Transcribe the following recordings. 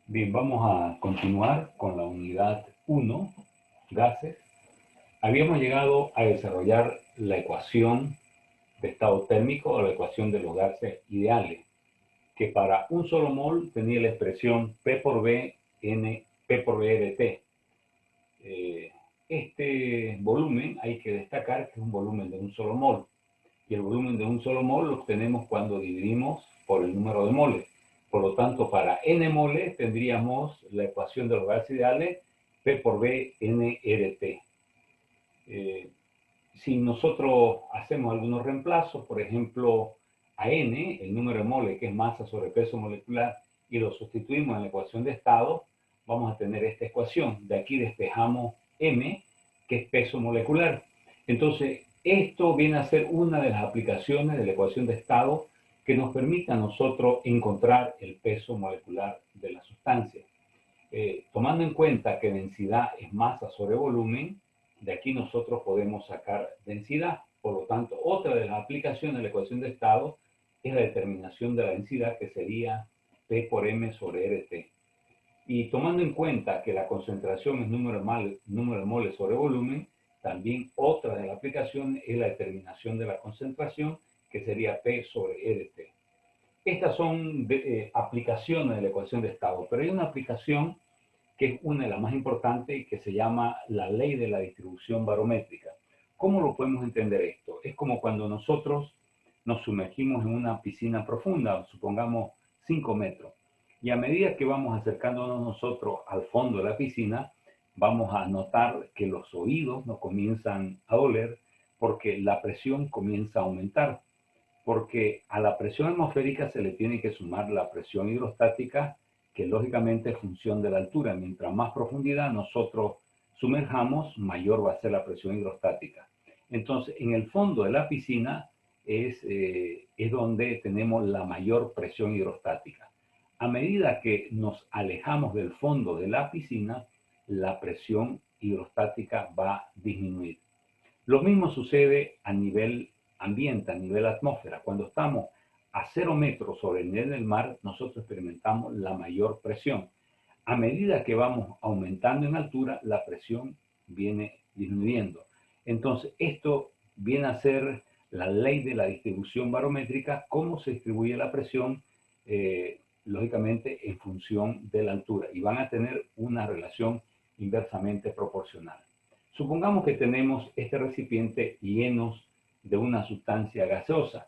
Bien, vamos a continuar con la unidad 1, gases. Habíamos llegado a desarrollar la ecuación de estado térmico o la ecuación de los gases ideales, que para un solo mol tenía la expresión P por B, N, P por B de T. Este volumen hay que destacar que es un volumen de un solo mol, y el volumen de un solo mol lo obtenemos cuando dividimos por el número de moles. Por lo tanto, para n moles tendríamos la ecuación de los gases ideales P por B, N, E de T. Si nosotros hacemos algunos reemplazos, por ejemplo, a N, el número de moles, que es masa sobre peso molecular, y lo sustituimos en la ecuación de estado, vamos a tener esta ecuación. De aquí despejamos M, que es peso molecular. Entonces, esto viene a ser una de las aplicaciones de la ecuación de estado que nos permite a nosotros encontrar el peso molecular de la sustancia. Tomando en cuenta que densidad es masa sobre volumen, de aquí nosotros podemos sacar densidad. Por lo tanto, otra de las aplicaciones de la ecuación de estado es la determinación de la densidad, que sería P por M sobre R de T. Y tomando en cuenta que la concentración es número de moles sobre volumen, también otra de las aplicaciones es la determinación de la concentración, que sería P sobre E de T. Estas son aplicaciones de la ecuación de estado, pero hay una aplicación que es una de las más importantes y que se llama la ley de la distribución barométrica. ¿Cómo lo podemos entender esto? Es como cuando nosotros nos sumergimos en una piscina profunda, supongamos 5 metros, y a medida que vamos acercándonos nosotros al fondo de la piscina, vamos a notar que los oídos nos comienzan a doler porque la presión comienza a aumentar, porque a la presión atmosférica se le tiene que sumar la presión hidrostática, que lógicamente es función de la altura. Mientras más profundidad nosotros sumerjamos, mayor va a ser la presión hidrostática. Entonces, en el fondo de la piscina es donde tenemos la mayor presión hidrostática. A medida que nos alejamos del fondo de la piscina, la presión hidrostática va a disminuir. Lo mismo sucede a nivel ambiente, a nivel atmósfera. Cuando estamos a 0 metros sobre el nivel del mar, nosotros experimentamos la mayor presión. A medida que vamos aumentando en altura, la presión viene disminuyendo. Entonces, esto viene a ser la ley de la distribución barométrica, cómo se distribuye la presión, lógicamente en función de la altura, y van a tener una relación inversamente proporcional. Supongamos que tenemos este recipiente lleno de una sustancia gaseosa,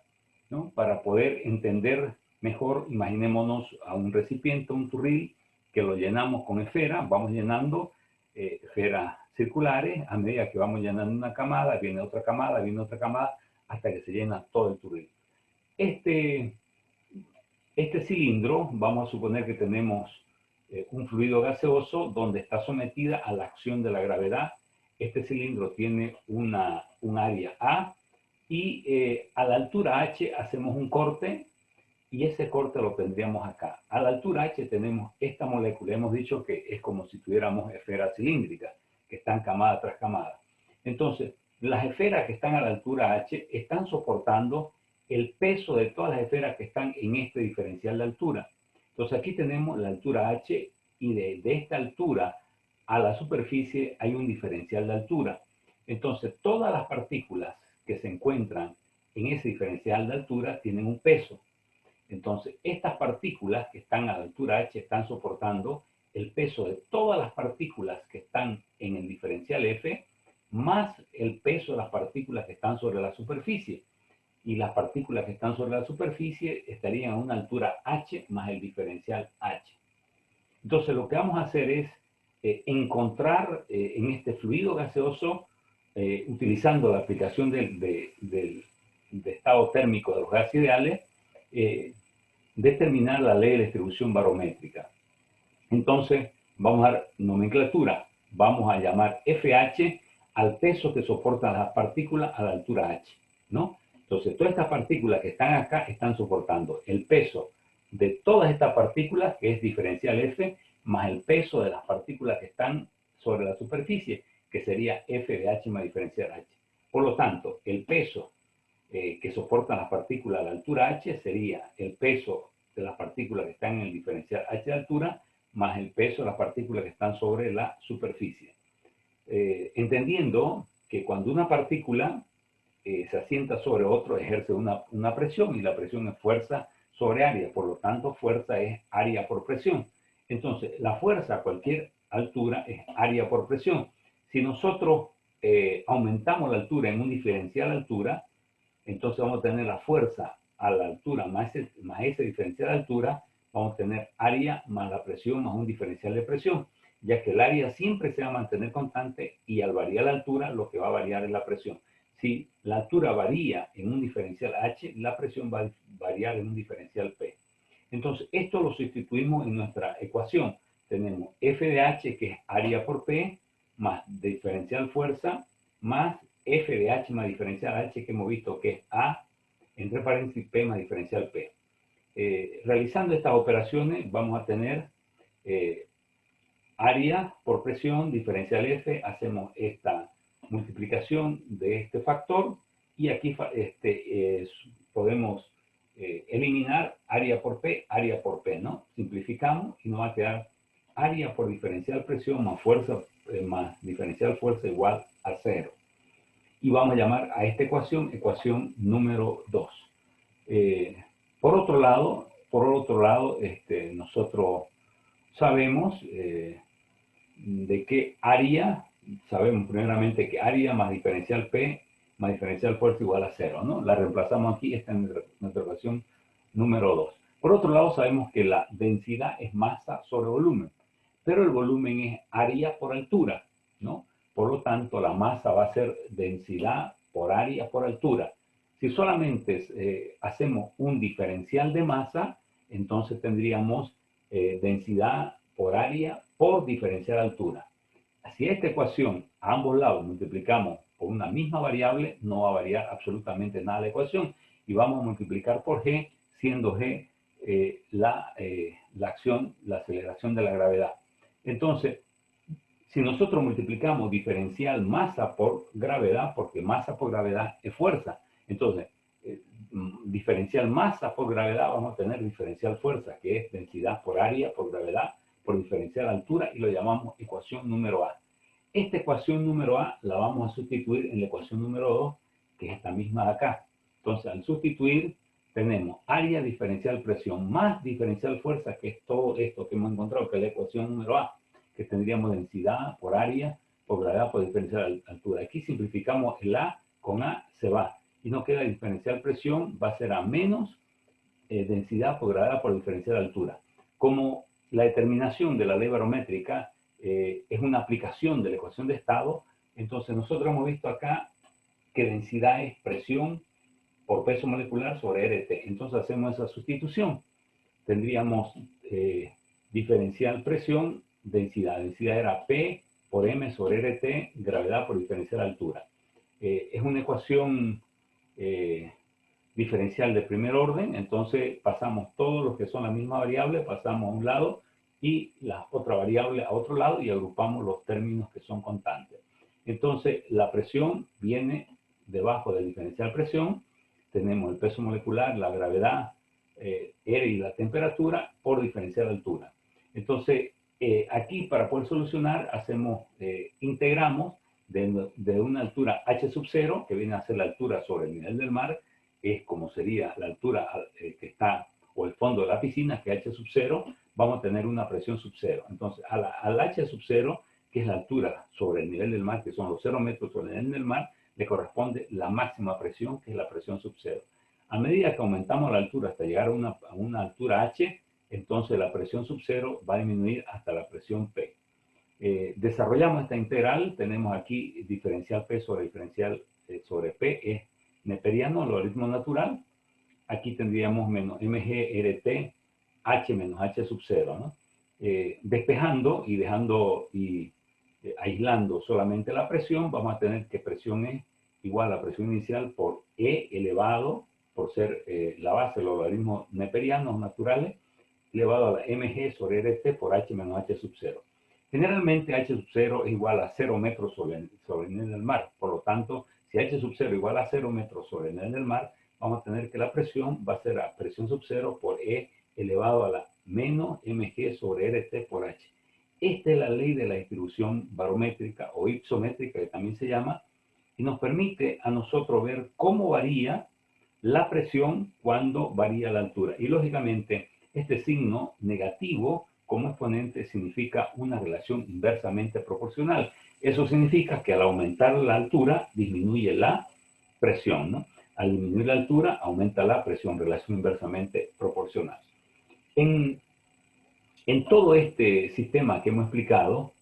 ¿no? Para poder entender mejor, imaginémonos a un recipiente, un turril, que lo llenamos con esferas, vamos llenando esferas circulares, a medida que vamos llenando una camada, viene otra camada, hasta que se llena todo el turril. Este cilindro, vamos a suponer que tenemos un fluido gaseoso donde está sometida a la acción de la gravedad. Este cilindro tiene un área A y a la altura H hacemos un corte, y ese corte lo tendríamos acá. A la altura H tenemos esta molécula. Hemos dicho que es como si tuviéramos esferas cilíndricas que están camada tras camada. Entonces, las esferas que están a la altura H están soportando el peso de todas las esferas que están en este diferencial de altura. Entonces, aquí tenemos la altura H, y de esta altura a la superficie hay un diferencial de altura. Entonces, todas las partículas que se encuentran en ese diferencial de altura tienen un peso. Entonces, estas partículas que están a la altura H están soportando el peso de todas las partículas que están en el diferencial F, más el peso de las partículas que están sobre la superficie. Y las partículas que están sobre la superficie estarían a una altura H más el diferencial H. Entonces, lo que vamos a hacer es encontrar en este fluido gaseoso, utilizando la aplicación del estado térmico de los gases ideales, determinar la ley de distribución barométrica. Entonces, vamos a dar nomenclatura. Vamos a llamar FH al peso que soportan las partículas a la altura H, ¿no? Entonces, todas estas partículas que están acá están soportando el peso de todas estas partículas, que es diferencial F, más el peso de las partículas que están sobre la superficie, que sería F de H más diferencial H. Por lo tanto, el peso que soportan las partículas a la altura H sería el peso de las partículas que están en el diferencial H de altura más el peso de las partículas que están sobre la superficie. Entendiendo que cuando una partícula se asienta sobre otro, ejerce una presión, y la presión es fuerza sobre área, por lo tanto fuerza es área por presión. Entonces la fuerza a cualquier altura es área por presión. Si nosotros aumentamos la altura en un diferencial altura, entonces vamos a tener la fuerza a la altura más ese diferencial de altura, vamos a tener área más la presión más un diferencial de presión, ya que el área siempre se va a mantener constante y al variar la altura lo que va a variar es la presión. Si la altura varía en un diferencial H, la presión va a variar en un diferencial P. Entonces esto lo sustituimos en nuestra ecuación. Tenemos F de H, que es área por P, más diferencial fuerza, más F de H más diferencial H, que hemos visto que es A, entre paréntesis P más diferencial P. Realizando estas operaciones vamos a tener área por presión, diferencial F, hacemos esta multiplicación de este factor y aquí podemos eliminar área por P, ¿no? Simplificamos y nos va a quedar área por diferencial presión más fuerza más diferencial fuerza igual a 0. Y vamos a llamar a esta ecuación número 2. Por otro lado, nosotros sabemos de qué área, sabemos primeramente que área más diferencial P más diferencial fuerza igual a 0, ¿no? La reemplazamos aquí, esta es nuestra ecuación número 2. Por otro lado, sabemos que la densidad es masa sobre volumen, pero el volumen es área por altura, ¿no? Por lo tanto, la masa va a ser densidad por área por altura. Si solamente hacemos un diferencial de masa, entonces tendríamos densidad por área por diferencial altura. Si esta ecuación a ambos lados multiplicamos por una misma variable, no va a variar absolutamente nada la ecuación y vamos a multiplicar por g, siendo g la acción, la aceleración de la gravedad. Entonces, si nosotros multiplicamos diferencial masa por gravedad, porque masa por gravedad es fuerza, entonces diferencial masa por gravedad vamos a tener diferencial fuerza, que es densidad por área por gravedad por diferencial altura, y lo llamamos ecuación número A. Esta ecuación número A la vamos a sustituir en la ecuación número 2, que es esta misma de acá. Entonces, al sustituir, tenemos área diferencial presión más diferencial fuerza, que es todo esto que hemos encontrado, que es la ecuación número A, que tendríamos densidad por área por gravedad por diferencial altura. Aquí simplificamos el A con A, se va. Y nos queda diferencial presión, va a ser A menos densidad por gravedad por diferencial altura. Como la determinación de la ley barométrica es una aplicación de la ecuación de estado, entonces nosotros hemos visto acá que densidad es presión por peso molecular sobre RT. Entonces hacemos esa sustitución. Tendríamos diferencial presión, densidad. Densidad era P por M sobre RT, gravedad por diferencial altura. Es una ecuación diferencial de primer orden, entonces pasamos todos los que son la misma variable, pasamos a un lado y la otra variable a otro lado y agrupamos los términos que son constantes. Entonces la presión viene debajo del diferencial presión, tenemos el peso molecular, la gravedad, R y la temperatura por diferencial altura. Entonces aquí para poder solucionar integramos de una altura h sub 0, que viene a ser la altura sobre el nivel del mar, es como sería la altura que está, o el fondo de la piscina, que es h sub 0, vamos a tener una presión sub 0. Entonces, al h sub 0, que es la altura sobre el nivel del mar, que son los 0 metros sobre el nivel del mar, le corresponde la máxima presión, que es la presión sub 0. A medida que aumentamos la altura hasta llegar a una altura h, entonces la presión sub 0 va a disminuir hasta la presión P. Desarrollamos esta integral, tenemos aquí diferencial P sobre diferencial sobre P, es neperiano, logaritmo natural. Aquí tendríamos menos mg rt h menos h sub 0, ¿no? Despejando y aislando solamente la presión, vamos a tener que presión es igual a la presión inicial por E elevado, por ser la base de los logaritmos neperianos naturales, elevado a la mg sobre rt por h menos h sub 0. Generalmente h sub 0 es igual a 0 metros sobre el nivel del mar. Por lo tanto, si h sub 0 igual a 0 metros sobre el nivel del mar, vamos a tener que la presión va a ser a presión sub 0 por E elevado a la menos mg sobre RT por H. Esta es la ley de la distribución barométrica o ipsométrica, que también se llama, y nos permite a nosotros ver cómo varía la presión cuando varía la altura. Y lógicamente, este signo negativo como exponente significa una relación inversamente proporcional. Eso significa que al aumentar la altura disminuye la presión, ¿no? Al disminuir la altura aumenta la presión, relación inversamente proporcional. En todo este sistema que hemos explicado,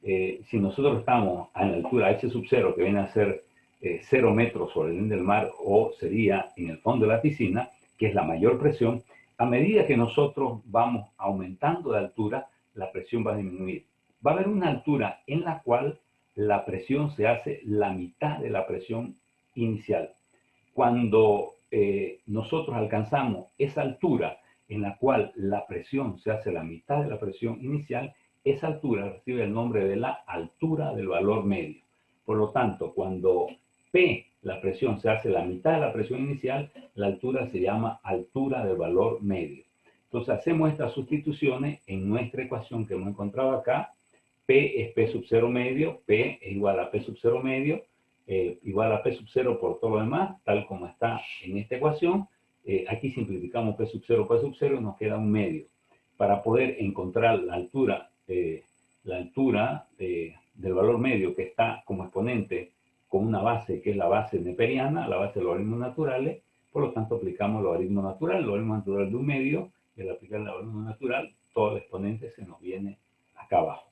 si nosotros estamos a la altura H sub 0, que viene a ser 0 metros sobre el nivel del mar, o sería en el fondo de la piscina, que es la mayor presión, a medida que nosotros vamos aumentando de altura, la presión va a disminuir. Va a haber una altura en la cual la presión se hace la mitad de la presión inicial. Cuando nosotros alcanzamos esa altura en la cual la presión se hace la mitad de la presión inicial, esa altura recibe el nombre de la altura del valor medio. Por lo tanto, cuando P, la presión, se hace la mitad de la presión inicial, la altura se llama altura del valor medio. Entonces hacemos estas sustituciones en nuestra ecuación que hemos encontrado acá. P es P sub 0 medio, P es igual a P sub 0 medio, igual a P sub 0 por todo lo demás, tal como está en esta ecuación. Aquí simplificamos P sub 0 y nos queda un medio. Para poder encontrar la altura del valor medio que está como exponente con una base que es la base neperiana, la base de logaritmos naturales, por lo tanto aplicamos el logaritmo natural de un medio, y al aplicar el logaritmo natural, todo el exponente se nos viene acá abajo.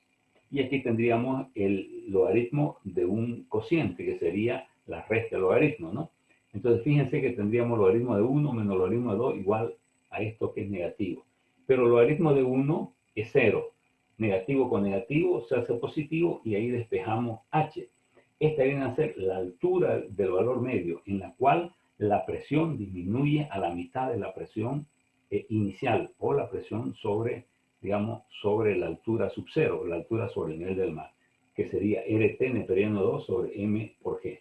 Y aquí tendríamos el logaritmo de un cociente, que sería la resta del logaritmo, ¿no? Entonces, fíjense que tendríamos logaritmo de 1 menos logaritmo de 2 igual a esto que es negativo. Pero el logaritmo de 1 es 0. Negativo con negativo se hace positivo y ahí despejamos h. Esta viene a ser la altura del valor medio, en la cual la presión disminuye a la mitad de la presión inicial, o la presión sobre, digamos, sobre la altura sub 0, la altura sobre el nivel del mar, que sería RT neperiano 2 sobre M por G.